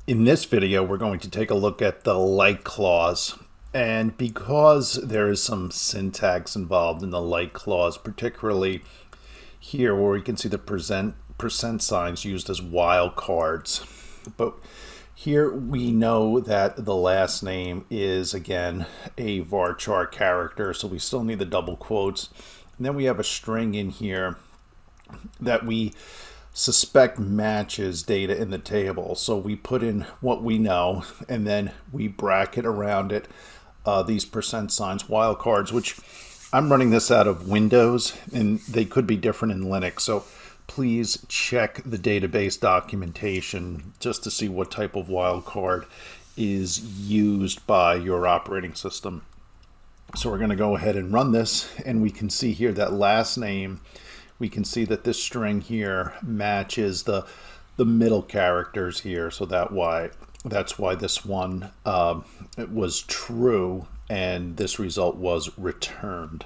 In this video, we're going to take a look at the like clause. And because there is some syntax involved in the like clause, particularly here where we can see the percent signs used as wildcards. But here we know that the last name is, again, a varchar character, so we still need the double quotes. And then we have a string in here that we suspect matches data in the table. So we put in what we know, and then we bracket around it these percent signs, wildcards, which I'm running this out of Windows, and they could be different in Linux. So please check the database documentation just to see what type of wildcard is used by your operating system. So we're going to go ahead and run this, and we can see here that last name. We can see that this string here matches the middle characters here, so that's why this one it was true and this result was returned.